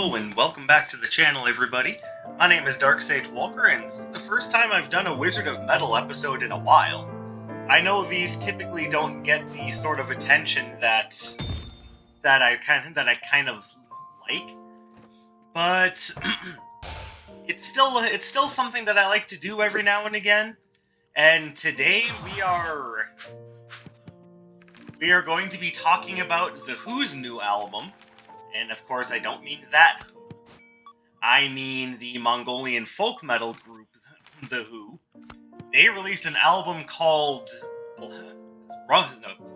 Hello and welcome back to the channel, everybody. My name is Dark Sage Walker, and this is the first time I've done a Wizard of Metal episode in a while. I know these typically don't get the sort of attention that I kind of like, but it's still something that I like to do every now and again. And today we are going to be talking about The Who's new album. And of course, I don't mean that Who. I mean the Mongolian folk metal group, The Who. They released an album called... No,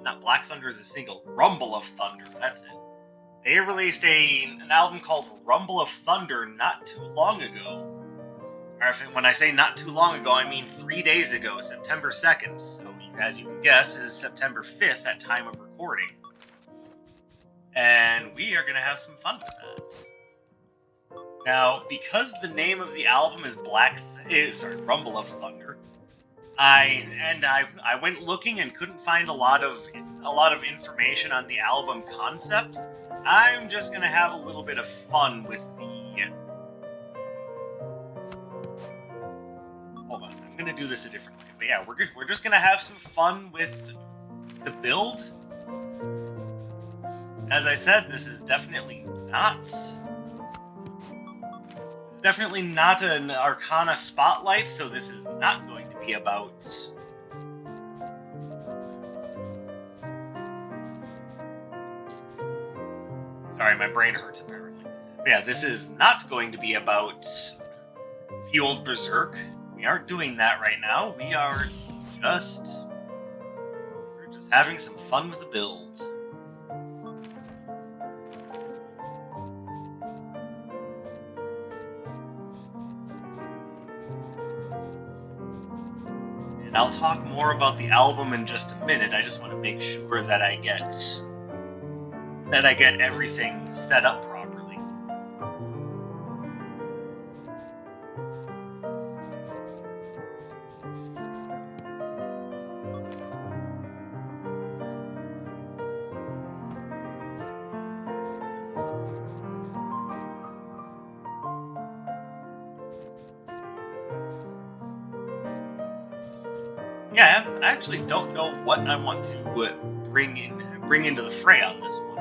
not Black Thunder is a single. Rumble of Thunder, that's it. They released an album called Rumble of Thunder not too long ago. Or when I say not too long ago, I mean 3 days ago, September 2nd. So, as you can guess, is September 5th at time of recording. And we are going to have some fun with that. Now, because the name of the album is Rumble of Thunder, I went looking and couldn't find a lot of information on the album concept. I'm just going to have a little bit of fun with the... Hold on, I'm going to do this a different way. But yeah, we're just going to have some fun with the build. As I said, this is definitely not an Arcana spotlight, so this is not going to be about... Sorry, my brain hurts apparently. But yeah, this is not going to be about Fueled Berserk. We aren't doing that right now. We're just having some fun with the build. I'll talk more about the album in just a minute. I just want to make sure that I get everything set up properly. Yeah, I actually don't know what I want to bring into the fray on this one.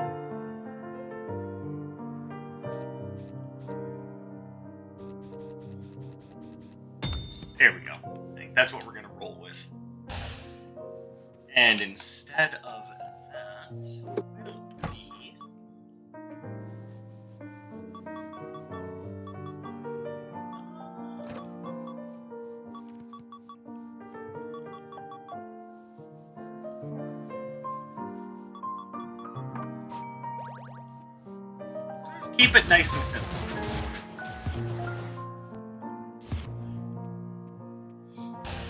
There we go. I think that's what we're going to roll with. And instead of that, it'll be... keep it nice and simple.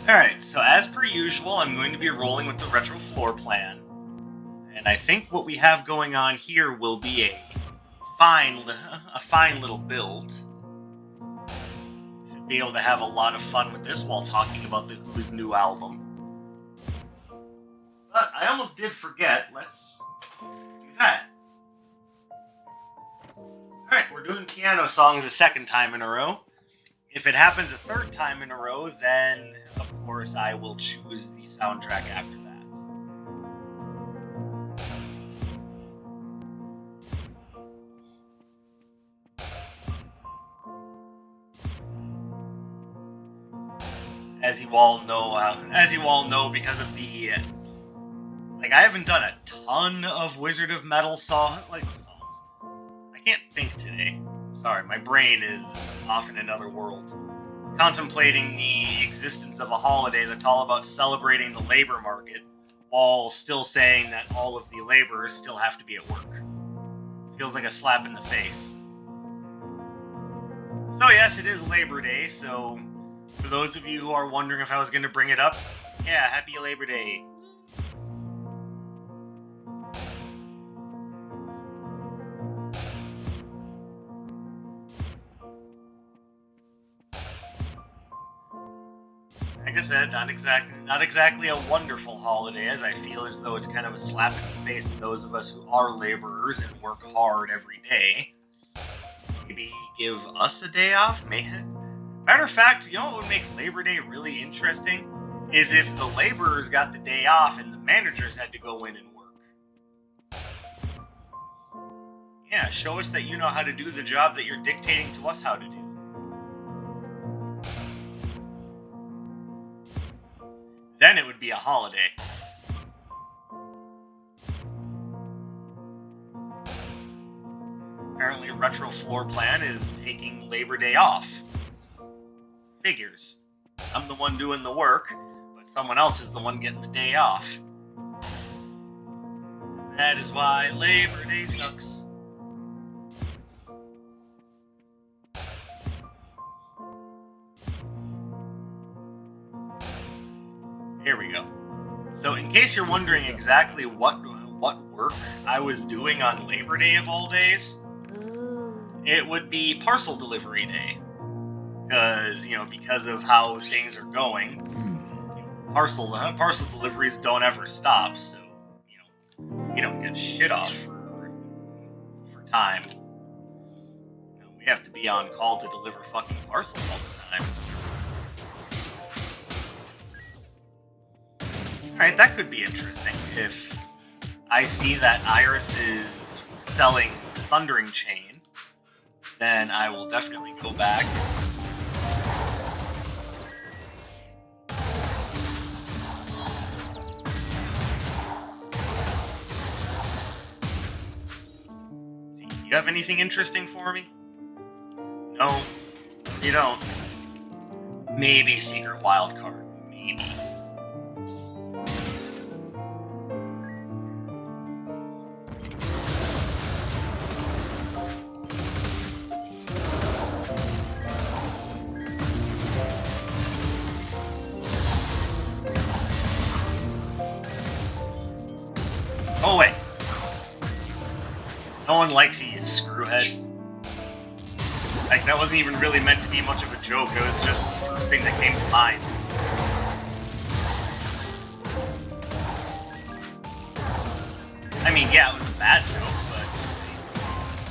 Alright, so as per usual, I'm going to be rolling with the retro floor plan. And I think what we have going on here will be a fine little build. Should be able to have a lot of fun with this while talking about the Who's new album. But I almost did forget, let's do that. Alright, we're doing piano songs a second time in a row. If it happens a third time in a row, then, of course, I will choose the soundtrack after that. As you all know, because of the... I haven't done a ton of Wizard of Metal songs. I can't think today. Sorry, my brain is off in another world. Contemplating the existence of a holiday that's all about celebrating the labor market, while still saying that all of the laborers still have to be at work. Feels like a slap in the face. So yes, it is Labor Day, so for those of you who are wondering if I was going to bring it up, yeah, happy Labor Day. Like I said, not exactly a wonderful holiday, as I feel as though it's kind of a slap in the face to those of us who are laborers and work hard every day. Maybe give us a day off? Matter of fact, you know what would make Labor Day really interesting? Is if the laborers got the day off and the managers had to go in and work. Yeah, show us that you know how to do the job that you're dictating to us how to do. Then it would be a holiday. Apparently, Retro Floor Plan is taking Labor Day off. Figures. I'm the one doing the work, but someone else is the one getting the day off. That is why Labor Day sucks. Here we go. So, in case you're wondering exactly what work I was doing on Labor Day of all days, it would be parcel delivery day. Because of how things are going, parcel deliveries don't ever stop, so, we don't get shit off for time. We have to be on call to deliver fucking parcels all the time. Alright, that could be interesting. If I see that Iris is selling Thundering Chain, then I will definitely go back. See, you have anything interesting for me? No, you don't. Maybe secret wildcard. Maybe. Oh wait. No one likes you, you screwhead. Like, that wasn't even really meant to be much of a joke, it was just the first thing that came to mind. I mean, yeah, it was a bad joke, but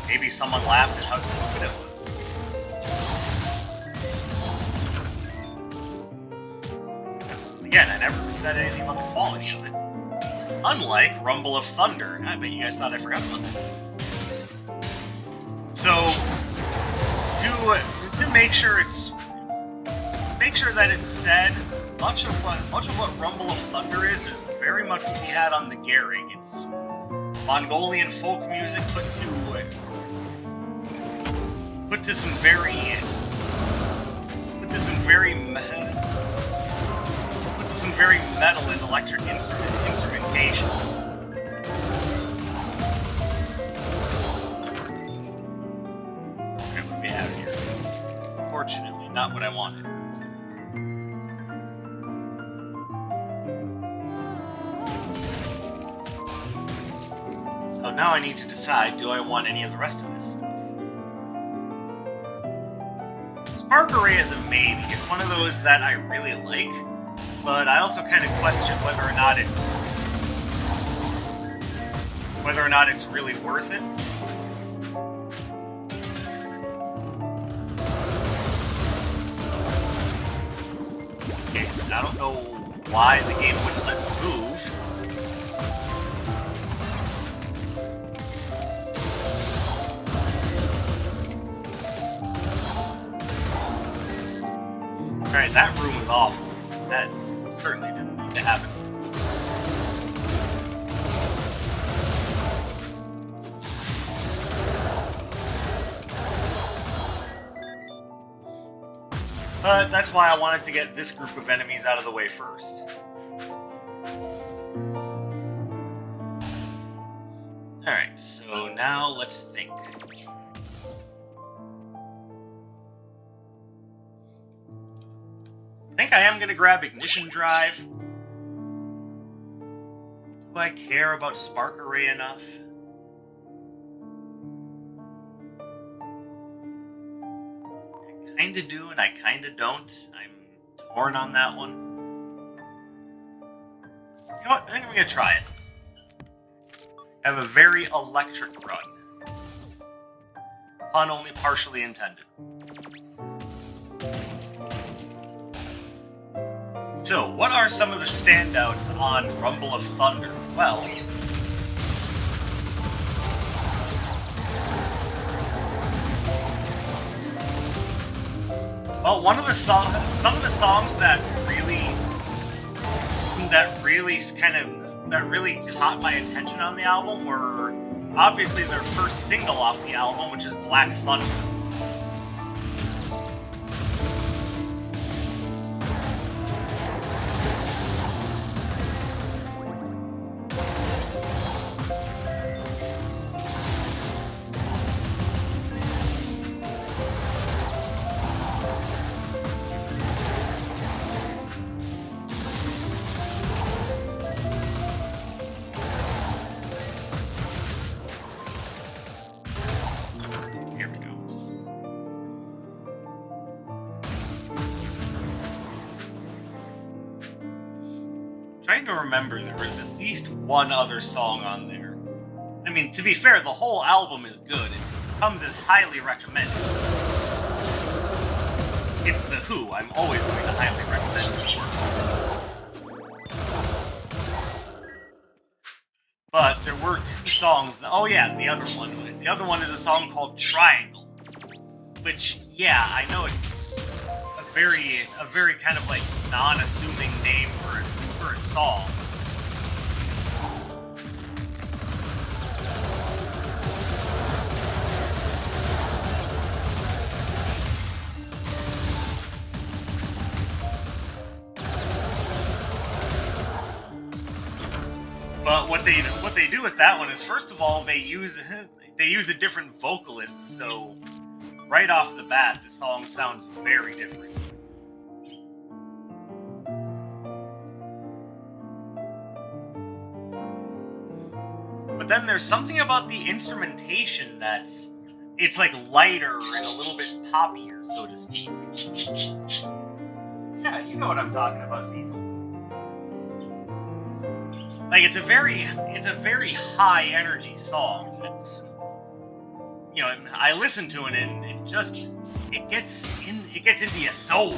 maybe someone laughed at how stupid it was. Again, I never said anything about the quality of it. Unlike Rumble of Thunder. I bet you guys thought I forgot about that. So, to make sure that it's said, much of what Rumble of Thunder is very much what we had on the Gehrig. It's Mongolian folk music put to some very metal and electric instrumentation. What do we have here? Unfortunately, not what I wanted. So now I need to decide, do I want any of the rest of this stuff? Spark Array is a maybe. It's one of those that I really like, but I also kind of question whether or not it's really worth it. Okay, I don't know why the game wouldn't let me move. Alright, that room was awful. That certainly didn't need to happen. But that's why I wanted to get this group of enemies out of the way first. Alright, so now let's think. I think I am going to grab Ignition Drive. Do I care about Spark Array enough? I kinda do and I kinda don't. I'm torn on that one. You know what? I think I'm going to try it. I have a very electric run. Pun only partially intended. So, what are some of the standouts on Rumble of Thunder? Well, one of the some of the songs that really caught my attention on the album were obviously their first single off the album, which is Black Thunder. Trying to remember, there was at least one other song on there. I mean, to be fair, the whole album is good. It comes as highly recommended. It's The Who. I'm always going to highly recommend it. But there were two songs. Oh yeah, the other one. The other one is a song called Triangle. Which, yeah, I know it's a very kind of like non-assuming name for a song. But what they do with that one is, first of all, they use a different vocalist, so right off the bat the song sounds very different. But then there's something about the instrumentation it's like lighter and a little bit poppier, so to speak. Yeah, you know what I'm talking about, Cecil. Like, it's a very high energy song. It's, I listen to it and it gets into your soul.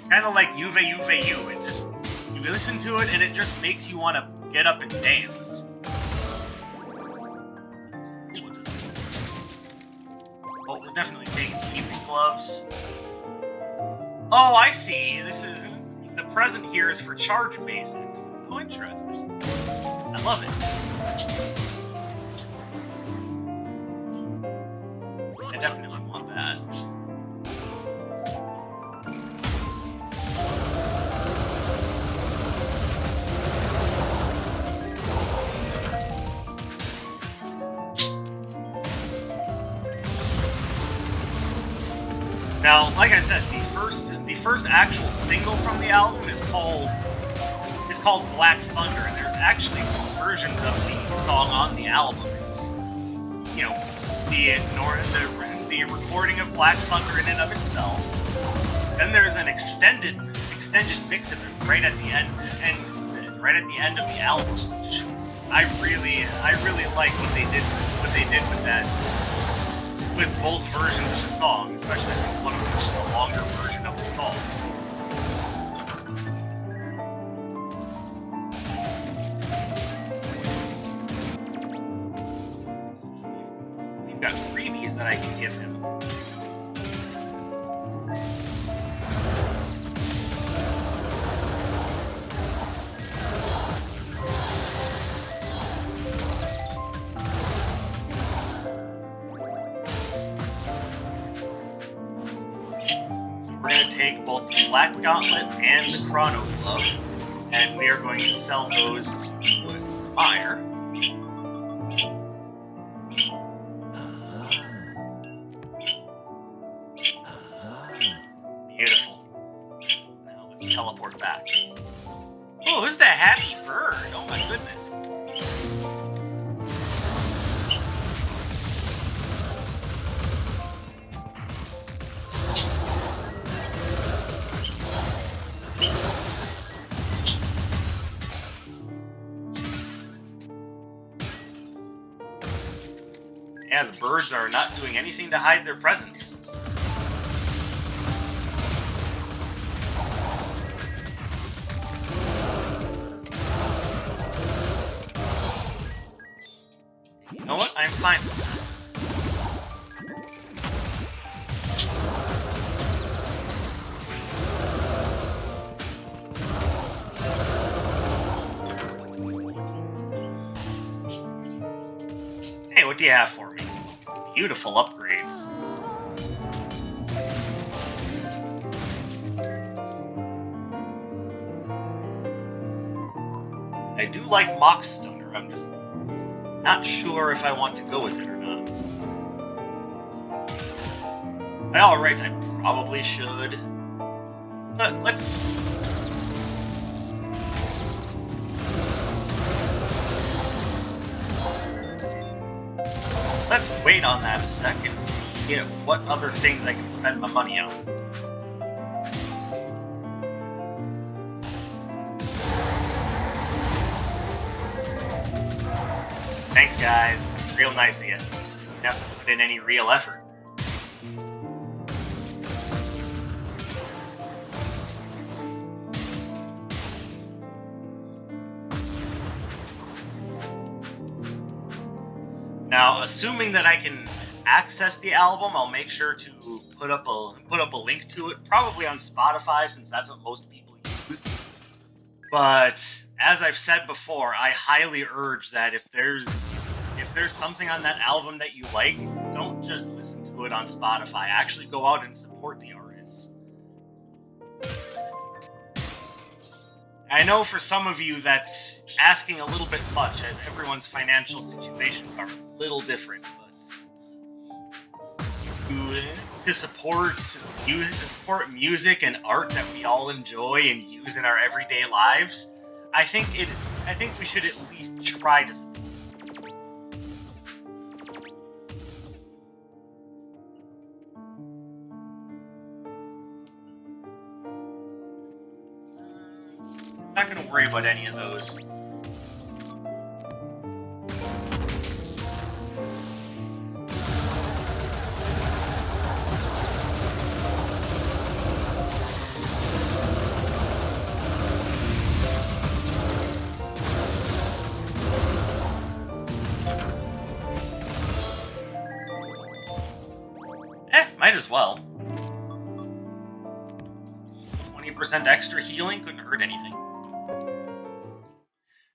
Kind of like Juve Juve You. You listen to it and it just makes you want to get up and dance. Oh, we're definitely taking evening gloves. Oh, I see. The present here is for charge basics. Oh, interesting. I love it. I definitely want that. Now, like I said, the first actual single from the album is called Black Thunder, and there's actually two versions of the song on the album. It's, the recording of Black Thunder in and of itself. Then there's an extended mix of it right at the end of the album, which I really like what they did with that, with both versions of the song, especially since one of them is a longer version of the song. We've got freebies that I can give him. We're going to take both the Black Gauntlet and the Chrono Glove, and we are going to sell those to Meyer. Beautiful. Now let's teleport back. Oh, who's that happy bird? Oh my goodness. Yeah, the birds are not doing anything to hide their presence. You know what? I'm fine with that. Hey, what do you have for me? Beautiful upgrades. I do like Mock Stunner, I'm just not sure if I want to go with it or not. By all rights, I probably should. But let's wait on that a second and see what other things I can spend my money on. Thanks, guys. Real nice of you. Didn't have to put in any real effort. Now, assuming that I can access the album, I'll make sure to put up a link to it, probably on Spotify, since that's what most people use. But as I've said before, I highly urge that if there's something on that album that you like, don't just listen to it on Spotify. Actually go out and support the artists. I know for some of you that's asking a little bit much, as everyone's financial situations are a little different, but to support music and art that we all enjoy and use in our everyday lives, I think we should at least try to support. I'm not going to worry about any of those. Might as well. 20% extra healing couldn't hurt anything.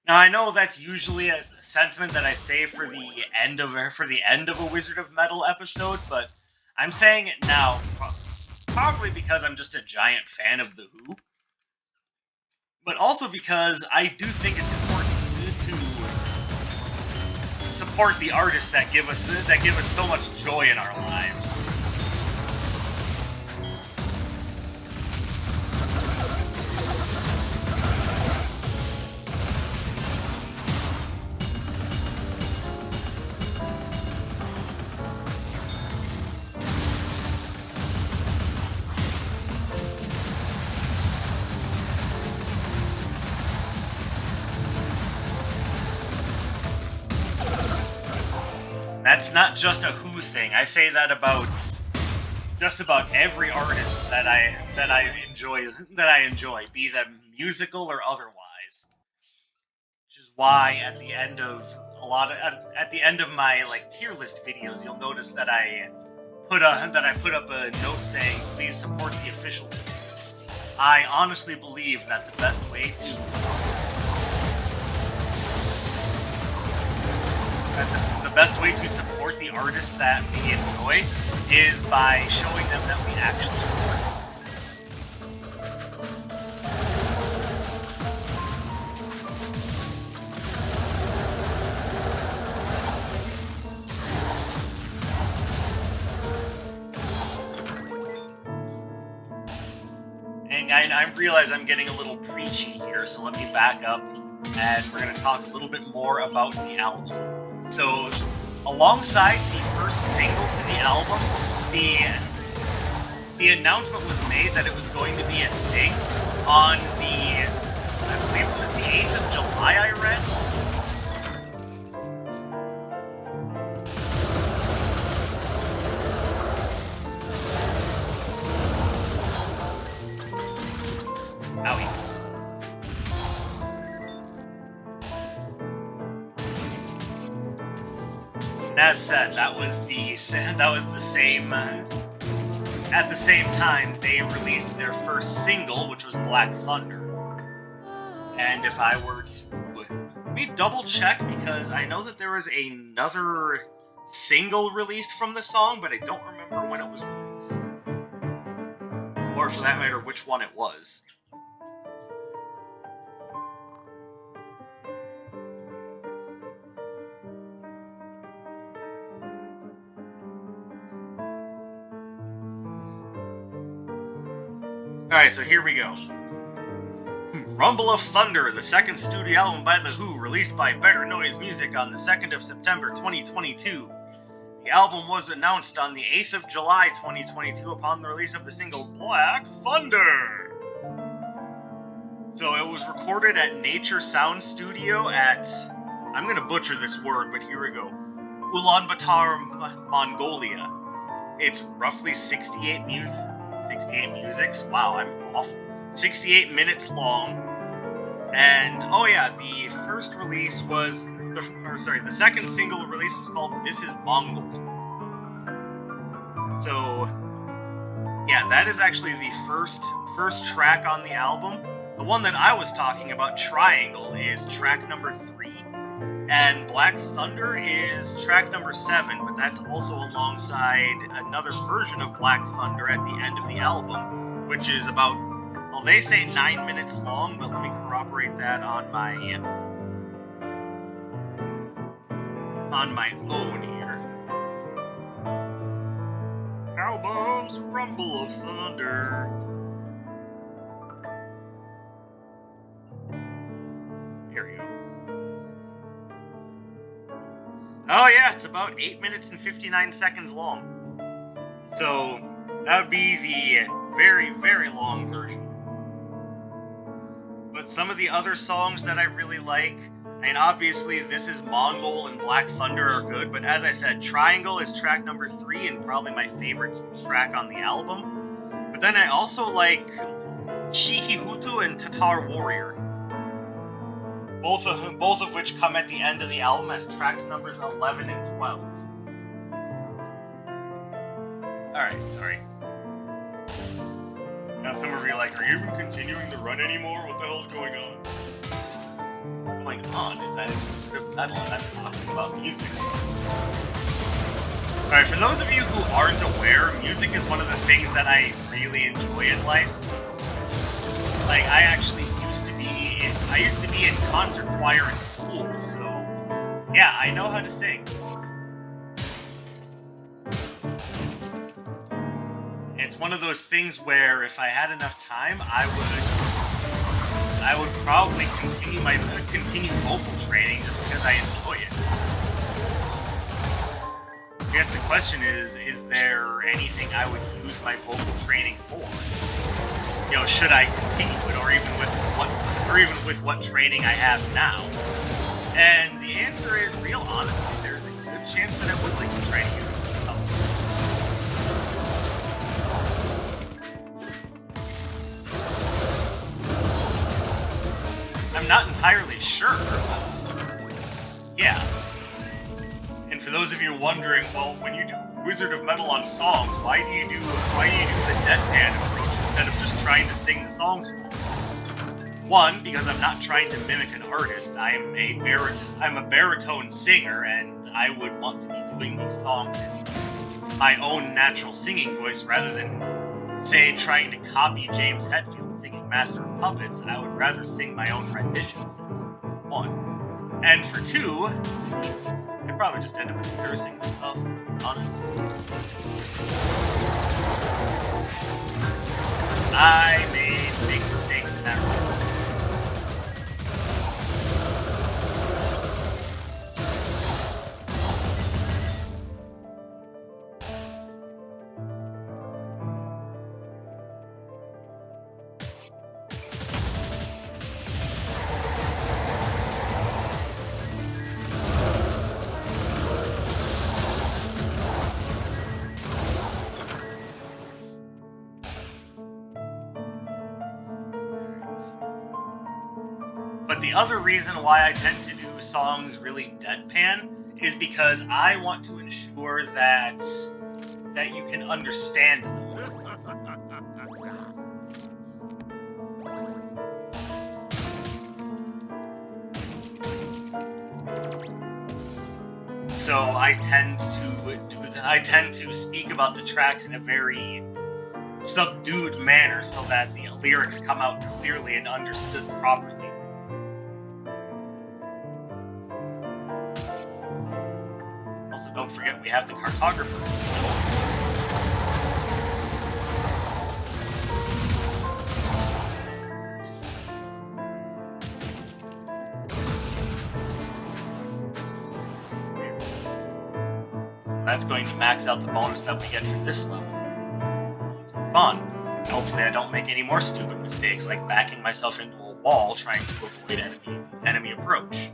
Now I know that's usually a sentiment that I say for the end of a Wizard of Metal episode, but I'm saying it now, probably because I'm just a giant fan of The Who, but also because I do think it's important to support the artists that give us so much joy in our lives. That's not just a Who thing. I say that about just about every artist that I enjoy, be them musical or otherwise. Which is why at the end of my tier list videos, you'll notice that I put up a note saying, "Please support the official business." I honestly believe that the best way to support the artists that we enjoy is by showing them that we actually support them. And I realize I'm getting a little preachy here, so let me back up, and we're going to talk a little bit more about the album. So, alongside the first single to the album, the announcement was made that it was going to be a thing on I believe it was the 8th of July, I read. As said, that was the same. At the same time, they released their first single, which was Black Thunder. And if I were to... Let me double check, because I know that there was another single released from the song, but I don't remember when it was released. Or for that matter, which one it was. Alright, so here we go. Rumble of Thunder, the second studio album by The Who, released by Better Noise Music on the 2nd of September 2022. The album was announced on the 8th of July 2022 upon the release of the single Black Thunder. So it was recorded at Nature Sound Studio at, I'm going to butcher this word, but here we go, Ulaanbaatar, Mongolia. It's roughly 68 musics. Wow, I'm off. 68 minutes long. And, oh yeah, the first release was, the second single release was called This Is Mongol. So, yeah, that is actually the first track on the album. The one that I was talking about, Triangle, is track number 3. And Black Thunder is track number 7, but that's also alongside another version of Black Thunder at the end of the album, which is about, well, they say 9 minutes long, but let me corroborate that on my own here. Albums, Rumble of Thunder. Here we go. Oh yeah, it's about 8 minutes and 59 seconds long. So, that would be the very, very long version. But some of the other songs that I really like, and obviously This Is Mongol and Black Thunder are good, but as I said, Triangle is track number 3 and probably my favorite track on the album. But then I also like Shihihutu and Tatar Warrior. Both of which come at the end of the album as tracks numbers 11 and 12. Alright, sorry. Now some of you are like, are you even continuing to run anymore? What the hell's going on? Going on is that it's metal and I'm talking about music. Alright, for those of you who aren't aware, music is one of the things that I really enjoy in life. Like, I used to be in concert choir in school, so yeah, I know how to sing. It's one of those things where if I had enough time, I would probably continue vocal training just because I enjoy it. I guess the question is there anything I would use my vocal training for? You know, should I continue it, or even with what training I have now? And the answer is, real honestly, there's a good chance that I would like to try to use it myself. I'm not entirely sure, but yeah. And for those of you wondering, well, when you do Wizard of Metal on songs, why do you do the deadpan approach instead of just trying to sing the songs for? One, because I'm not trying to mimic an artist. I'm a baritone singer, and I would want to be doing these songs in my own natural singing voice rather than, say, trying to copy James Hetfield singing Master of Puppets. I would rather sing my own rendition. One. And for two, I'd probably just end up embarrassing myself, to be honest. I made big mistakes in that role. But the other reason why I tend to do songs really deadpan is because I want to ensure that you can understand them. So I tend to speak about the tracks in a very subdued manner so that the lyrics come out clearly and understood properly. Also, don't forget we have the cartographer. That's going to max out the bonus that we get for this level. It's fun. And hopefully I don't make any more stupid mistakes like backing myself into a wall trying to avoid enemy approach.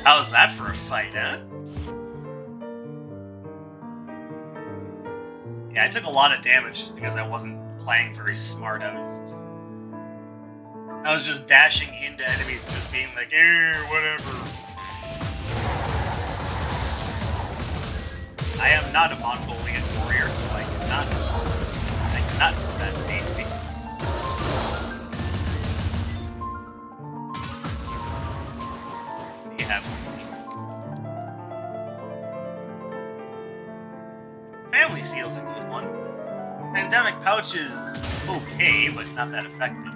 How's that for a fight, huh? Yeah, I took a lot of damage just because I wasn't playing very smart. I was just dashing into enemies and just being like, whatever. I am not a Mongolian warrior, so I cannot do that safely. Family Seal's a good one. Pandemic Pouch is okay, but not that effective.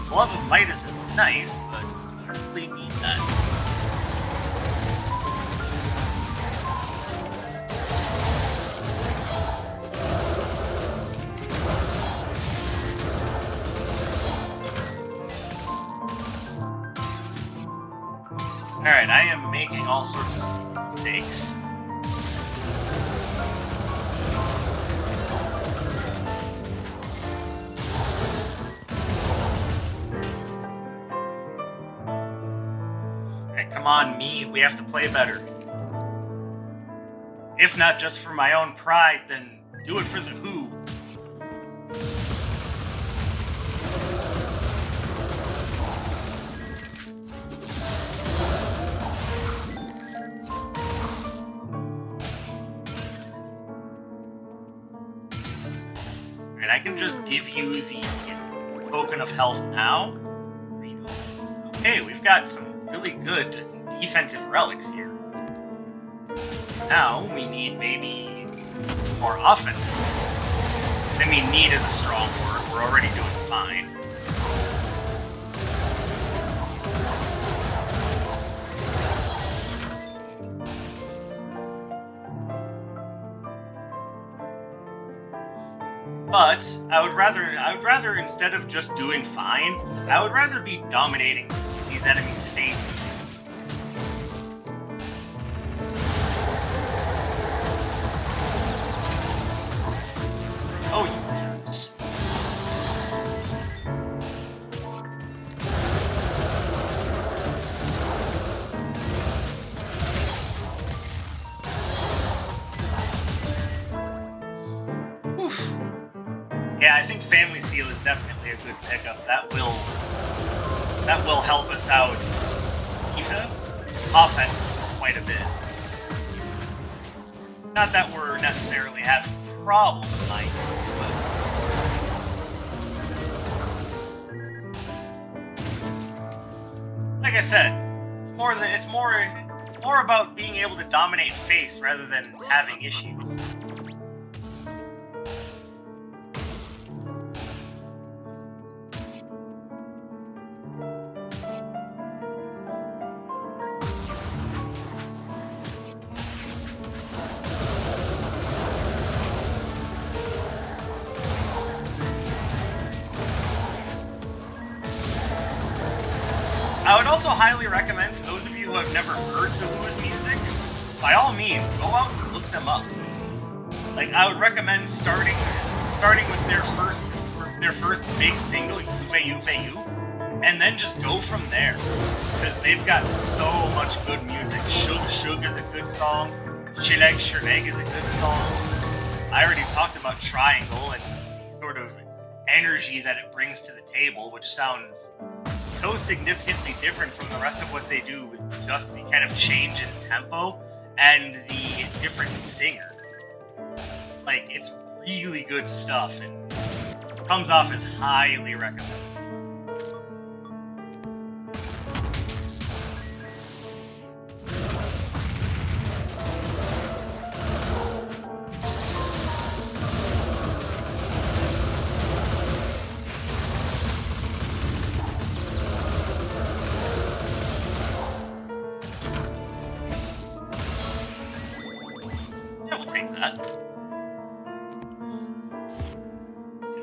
Glove of Midas is nice, but you don't really need that. Alright, I am making all sorts of stupid mistakes. Alright, come on, me, we have to play better. If not just for my own pride, then do it for the Who. I can just give you the token of health now. Okay, we've got some really good defensive relics here. Now we need maybe more offensive. I mean, need is a strong word. We're already doing fine. But I would rather instead of just doing fine, I would rather be dominating these enemies' faces. Oh, you jerks. Yeah, I think Family Seal is definitely a good pickup. That will help us out even offensively quite a bit. Not that we're necessarily having problems, but like I said, it's more about being able to dominate face rather than having issues. I would also highly recommend, for those of you who have never heard the Who's music, by all means, go out and look them up. Like, I would recommend starting with their first big single, Yufe Yufe Yu, and then just go from there. Because they've got so much good music. Shug Shug is a good song. Shileg Sherneg is a good song. I already talked about Triangle and the sort of energy that it brings to the table, which sounds so significantly different from the rest of what they do with just the kind of change in tempo and the different singer. Like, it's really good stuff and comes off as highly recommended.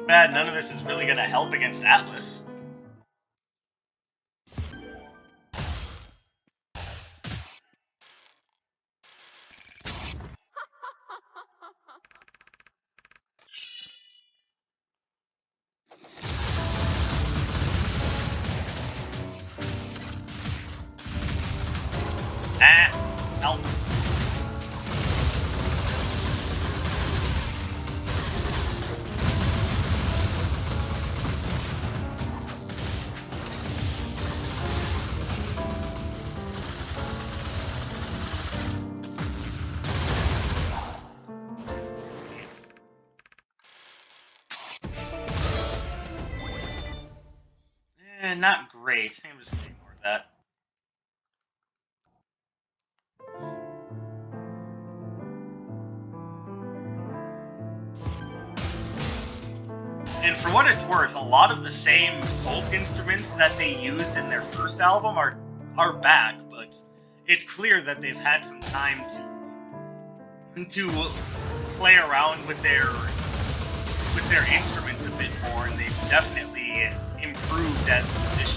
Bad, none of this is really going to help against Atlas. Help. Not great. I'm just going to ignore that. And for what it's worth, a lot of the same folk instruments that they used in their first album are back, but it's clear that they've had some time to play around with their instruments a bit more, and they've definitely improved as musicians.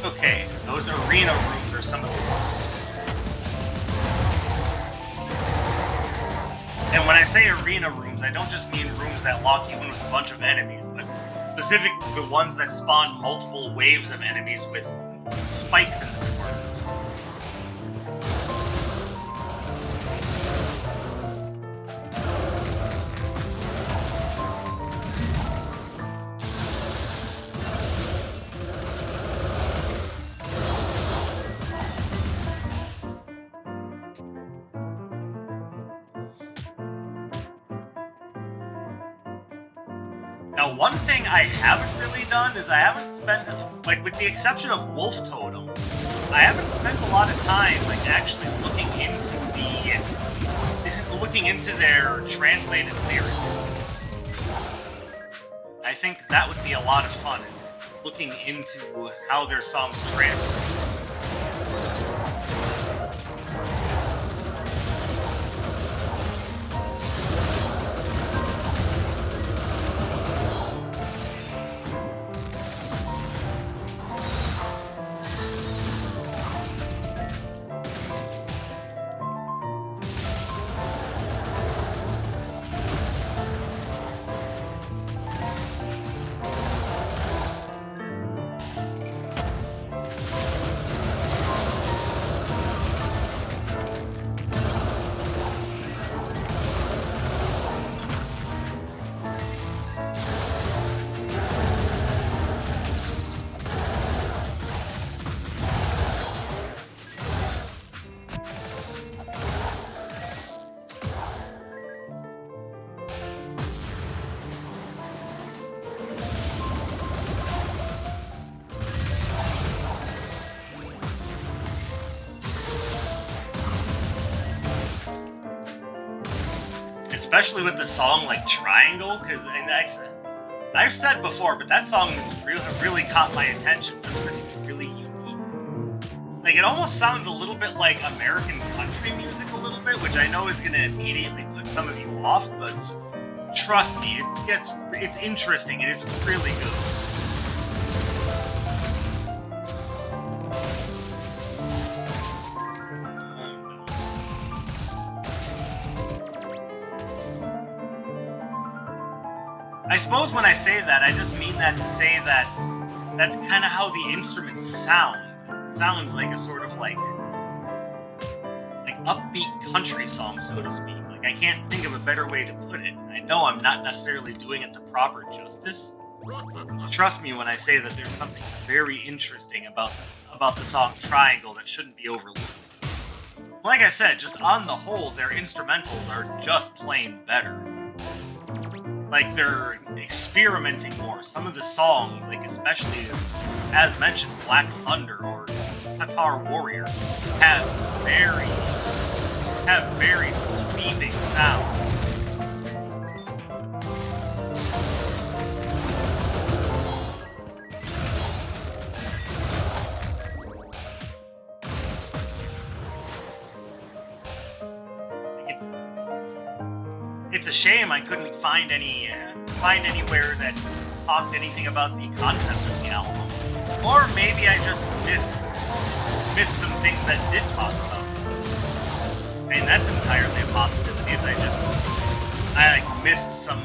Okay, those arena rooms are some of the worst. And when I say arena rooms, I don't just mean rooms that lock you in with a bunch of enemies, but specifically the ones that spawn multiple waves of enemies with spikes in the corners. Now, one thing I haven't really done is I haven't spent, like, with the exception of Wolf Totem, I haven't spent a lot of time, like, actually looking into their translated lyrics. I think that would be a lot of fun, is looking into how their songs translate. especially with the song like Triangle, because I've said before, but that song really caught my attention. That's really unique. Like, it almost sounds a little bit like American country music a little bit, which I know is going to immediately put some of you off, but trust me, it's interesting and it's really good. I suppose when I say that, I just mean that to say that that's kind of how the instruments sound. It sounds like a sort of like upbeat country song, so to speak. Like, I can't think of a better way to put it. I know I'm not necessarily doing it the proper justice. Trust me when I say that there's something very interesting about the song Triangle that shouldn't be overlooked. Like I said, just on the whole, their instrumentals are just plain better. Like, they're experimenting more. Some of the songs, like especially, as mentioned, Black Thunder or Tatar Warrior, have very sweeping sounds. It's a shame I couldn't find anywhere that talked anything about the concept of the album, or maybe I just missed some things that did talk about it. I mean, that's entirely a possibility. I missed some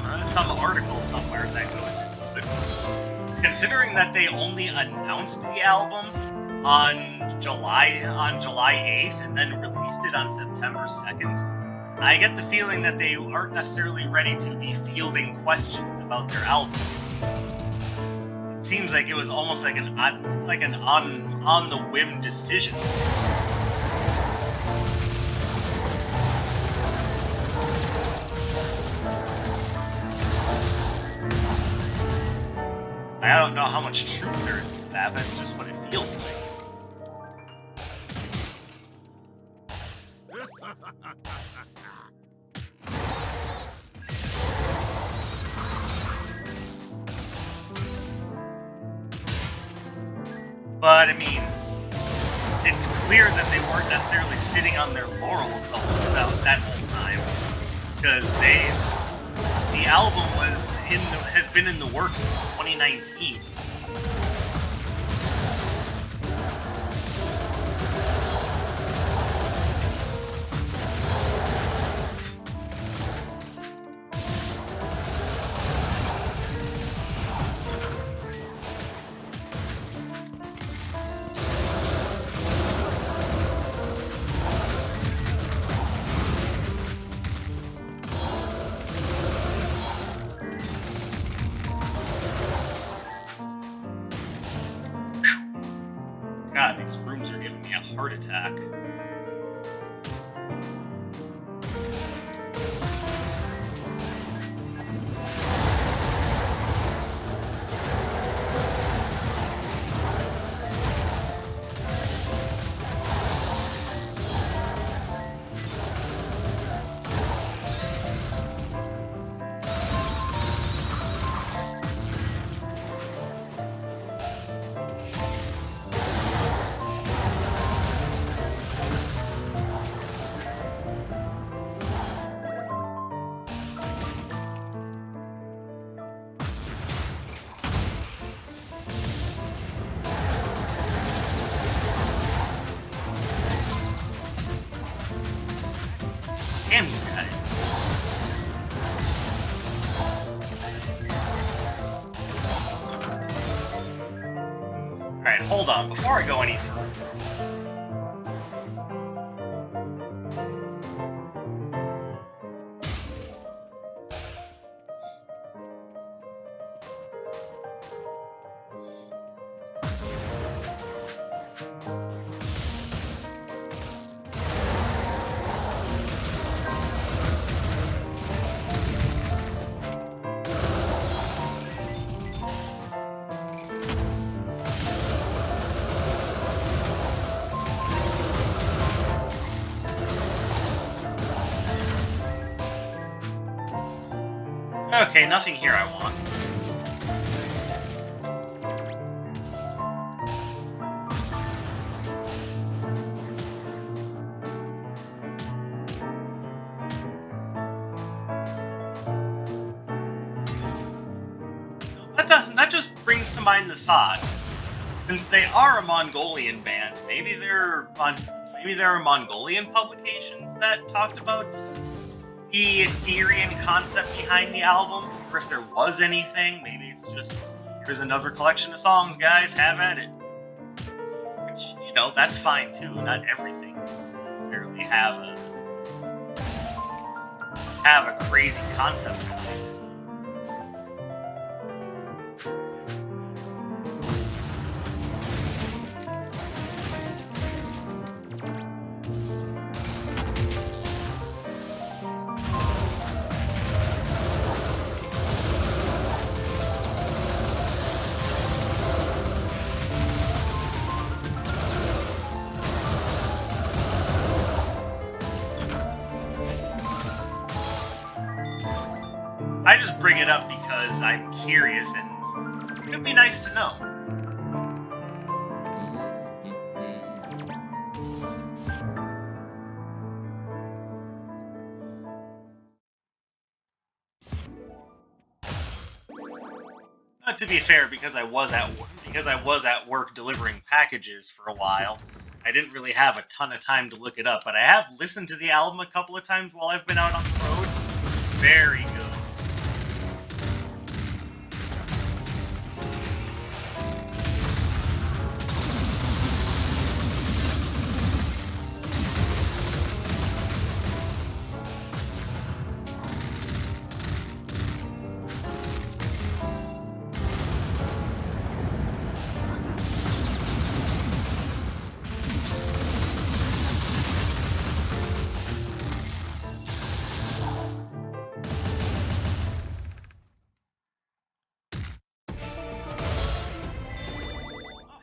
article somewhere that goes into it. Considering that they only announced the album on July 8th and then released it on September 2nd. I get the feeling that they aren't necessarily ready to be fielding questions about their album. It seems like it was almost like an on the whim decision. I don't know how much truth there is to that, but it's just what it feels like. But, I mean, it's clear that they weren't necessarily sitting on their laurels that whole time. Because the album has been in the works since 2019. God, these rooms are giving me a heart attack. Damn you guys. Alright, hold on. Before I go any further. Okay, nothing here I want. That just brings to mind the thought, since they are a Mongolian band, maybe there are Mongolian publications that talked about the theory and concept behind the album, or if there was anything, maybe it's just, here's another collection of songs, guys, have at it. Which, you know, that's fine too. Not everything needs to necessarily have a crazy concept behind it. I just bring it up because I'm curious and it would be nice to know. To be fair, because I was at work delivering packages for a while, I didn't really have a ton of time to look it up, but I have listened to the album a couple of times while I've been out on the road. Very good.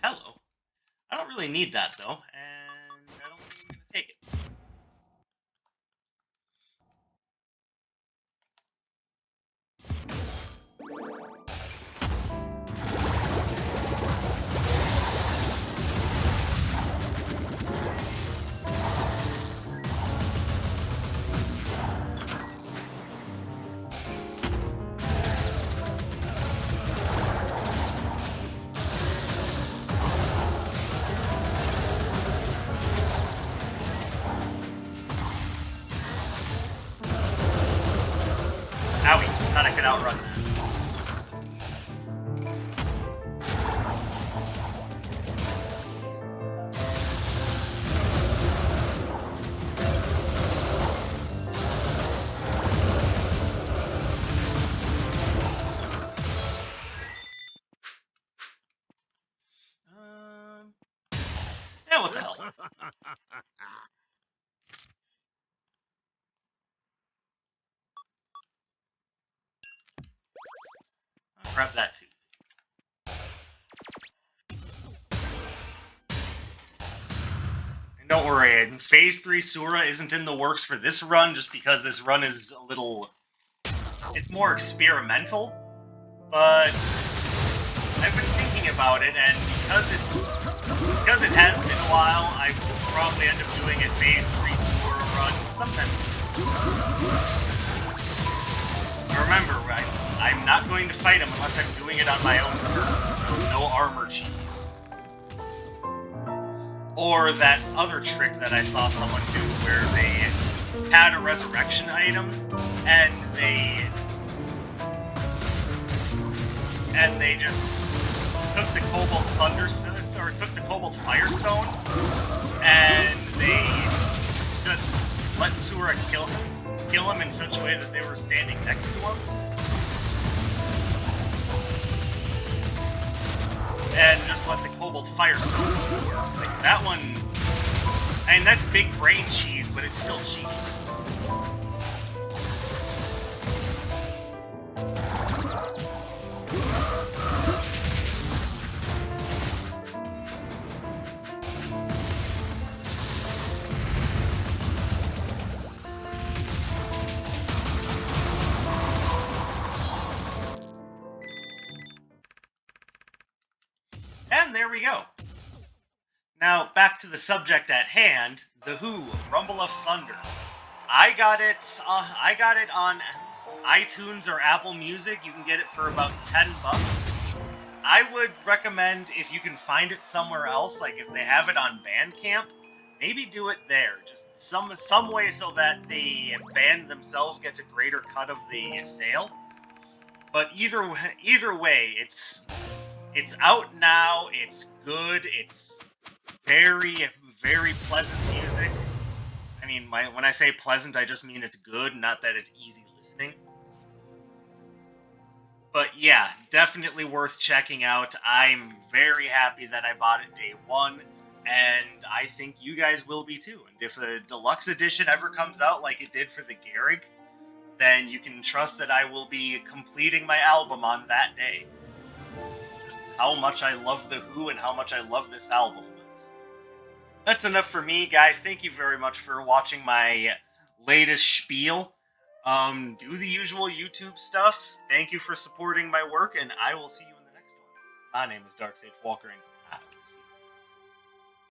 I don't really need that, though, and I don't think I'm going to take it. Owie, thought I could outrun that. Yeah, what the hell? I'll grab that too. And don't worry, Phase 3 Sura isn't in the works for this run, just because this run is a little... It's more experimental, but I've been thinking about it, and because it has been a while, I will probably end up doing a Phase 3 Sura run sometime. Remember, I'm not going to fight him unless I'm doing it on my own terms, so no armor cheat. Or that other trick that I saw someone do where they had a resurrection item and they just took the Cobalt Thunderstone, or took the Cobalt Firestone, and they just let Sura kill him in such a way that they were standing next to him. And just let the Cobalt Firestone work. Like, that one... I mean, that's big brain cheese, but it's still cheese. And there we go. Now, back to the subject at hand, The Who, Rumble of Thunder. I got it on iTunes or Apple Music. You can get it for about $10. I would recommend, if you can find it somewhere else, like if they have it on Bandcamp, maybe do it there. Just some way so that the band themselves gets a greater cut of the sale. But either way, it's out now. It's good. It's very pleasant music. I mean, when I say pleasant, I just mean it's good, not that it's easy listening. But yeah, definitely worth checking out. I'm very happy that I bought it day one, and I think you guys will be too. And if a deluxe edition ever comes out like it did for the Gehrig, then you can trust that I will be completing my album on that day. Just how much I love The Who and how much I love this album. That's enough for me, guys. Thank you very much for watching my latest spiel. Do the usual YouTube stuff. Thank you for supporting my work, and I will see you in the next one. My name is Dark Sage Walker, and